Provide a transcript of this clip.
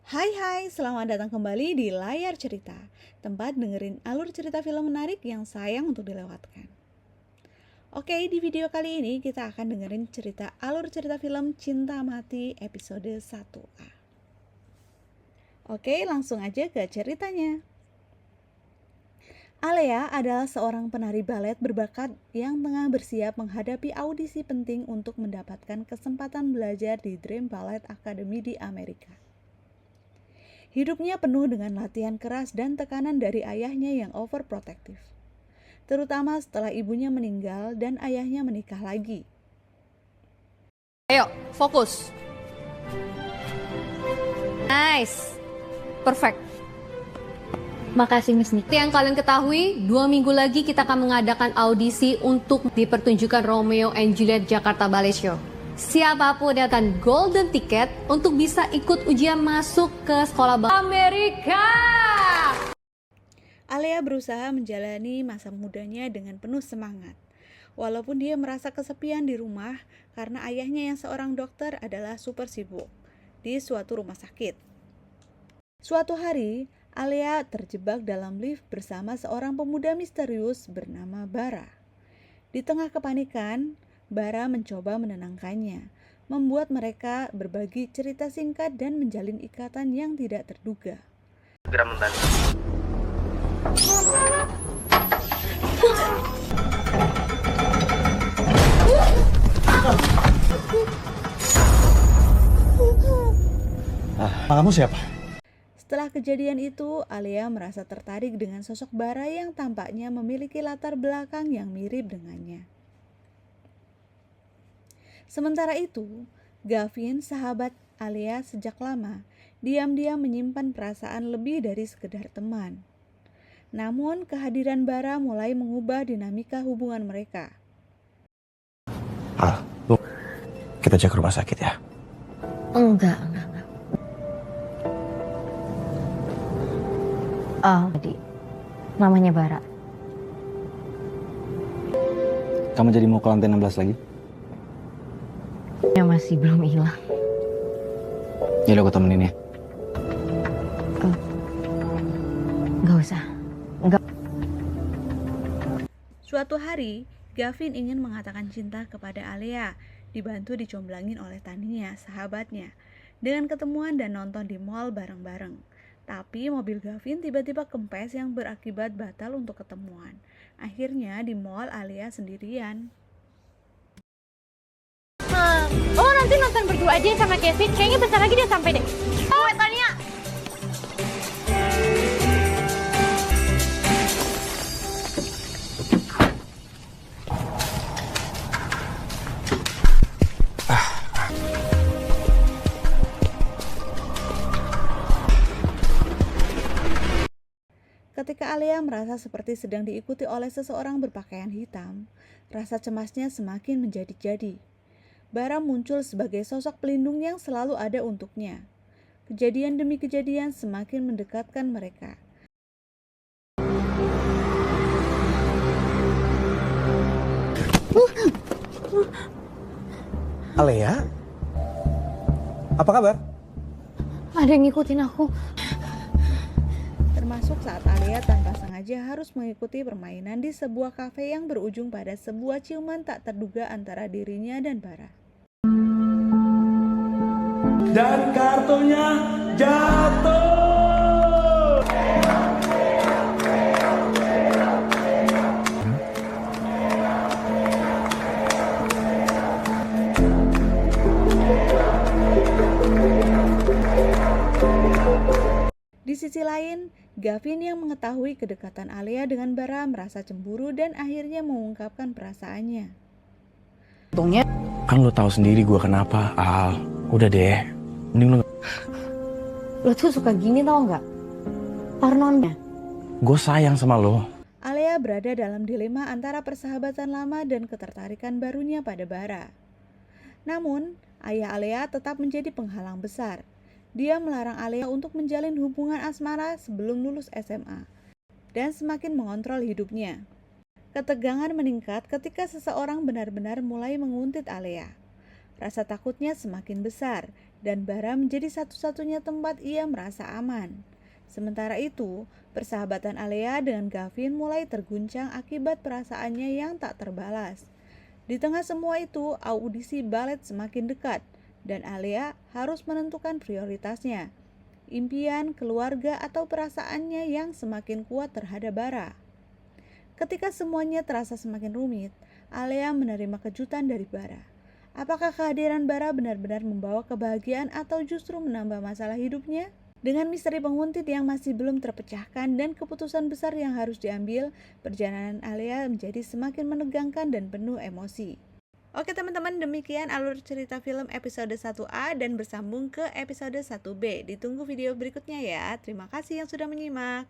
Hai, selamat datang kembali di Layar Cerita, tempat dengerin alur cerita film menarik yang sayang untuk dilewatkan. Oke, di video kali ini kita akan dengerin alur cerita film Cinta Mati episode 1A. Oke, langsung aja ke ceritanya. Alea adalah seorang penari balet berbakat yang tengah bersiap menghadapi audisi penting untuk mendapatkan kesempatan belajar di Dream Ballet Academy di Amerika. Hidupnya penuh dengan latihan keras dan tekanan dari ayahnya yang overprotective, terutama setelah ibunya meninggal dan ayahnya menikah lagi. Ayo, fokus. Nice. Perfect. Makasih Miss Nick. Seperti yang kalian ketahui, 2 minggu lagi kita akan mengadakan audisi untuk dipertunjukkan Romeo and Juliet Jakarta Ballet Show. Siapapun yang akan golden ticket untuk bisa ikut ujian masuk ke sekolah Amerika. Alea berusaha menjalani masa mudanya dengan penuh semangat. Walaupun dia merasa kesepian di rumah karena ayahnya yang seorang dokter adalah super sibuk di suatu rumah sakit. Suatu hari, Alea terjebak dalam lift bersama seorang pemuda misterius bernama Bara. Di tengah kepanikan, Bara mencoba menenangkannya, membuat mereka berbagi cerita singkat dan menjalin ikatan yang tidak terduga. Segera membantu. Kamu siapa? Setelah kejadian itu, Alea merasa tertarik dengan sosok Bara yang tampaknya memiliki latar belakang yang mirip dengannya. Sementara itu, Gavin, sahabat Alea sejak lama, diam-diam menyimpan perasaan lebih dari sekedar teman. Namun, kehadiran Bara mulai mengubah dinamika hubungan mereka. Kita cek rumah sakit ya. Enggak. Tadi namanya Bara. Kamu jadi mau ke lantai 16 lagi? Ya masih belum hilang. Ya udah aku temenin ya. Enggak usah. Suatu hari, Gavin ingin mengatakan cinta kepada Alea, dibantu dicomblangin oleh Tania, sahabatnya, dengan ketemuan dan nonton di mall bareng-bareng. Tapi mobil Gavin tiba-tiba kempes yang berakibat batal untuk ketemuan. Akhirnya di mall Alea sendirian. Oh nanti nonton berdua aja sama Kevin. Kayaknya bentar lagi dia sampai deh. Oh Tania. Ketika Alea merasa seperti sedang diikuti oleh seseorang berpakaian hitam, rasa cemasnya semakin menjadi-jadi. Bara muncul sebagai sosok pelindung yang selalu ada untuknya. Kejadian demi kejadian semakin mendekatkan mereka. Alea? Apa kabar? Ada yang ngikutin aku. Termasuk saat Alea tanpa sengaja harus mengikuti permainan di sebuah kafe yang berujung pada sebuah ciuman tak terduga antara dirinya dan Bara. Dan kartunya jatuh. Di sisi lain, Gavin yang mengetahui kedekatan Alea dengan Bara merasa cemburu dan akhirnya mengungkapkan perasaannya. Kan lo tahu sendiri gue kenapa, Al. Udah deh, mending Lo tuh suka gini tau nggak? Parnonnya. gue sayang sama lo. Alea berada dalam dilema antara persahabatan lama dan ketertarikan barunya pada Bara. Namun, ayah Alea tetap menjadi penghalang besar. Dia melarang Alea untuk menjalin hubungan asmara sebelum lulus SMA dan semakin mengontrol hidupnya. Ketegangan meningkat ketika seseorang benar-benar mulai menguntit Alea. Rasa takutnya semakin besar. dan Bara menjadi satu-satunya tempat ia merasa aman. Sementara itu, persahabatan Alea dengan Gavin mulai terguncang akibat perasaannya yang tak terbalas. Di tengah semua itu, audisi balet semakin dekat, dan Alea harus menentukan prioritasnya, impian, keluarga, atau perasaannya yang semakin kuat terhadap Bara. Ketika semuanya terasa semakin rumit, Alea menerima kejutan dari Bara. Apakah kehadiran Bara benar-benar membawa kebahagiaan atau justru menambah masalah hidupnya? Dengan misteri penguntit yang masih belum terpecahkan dan keputusan besar yang harus diambil, perjalanan Alea menjadi semakin menegangkan dan penuh emosi. Oke teman-teman, demikian alur cerita film episode 1A dan bersambung ke episode 1B. Ditunggu video berikutnya ya. Terima kasih yang sudah menyimak.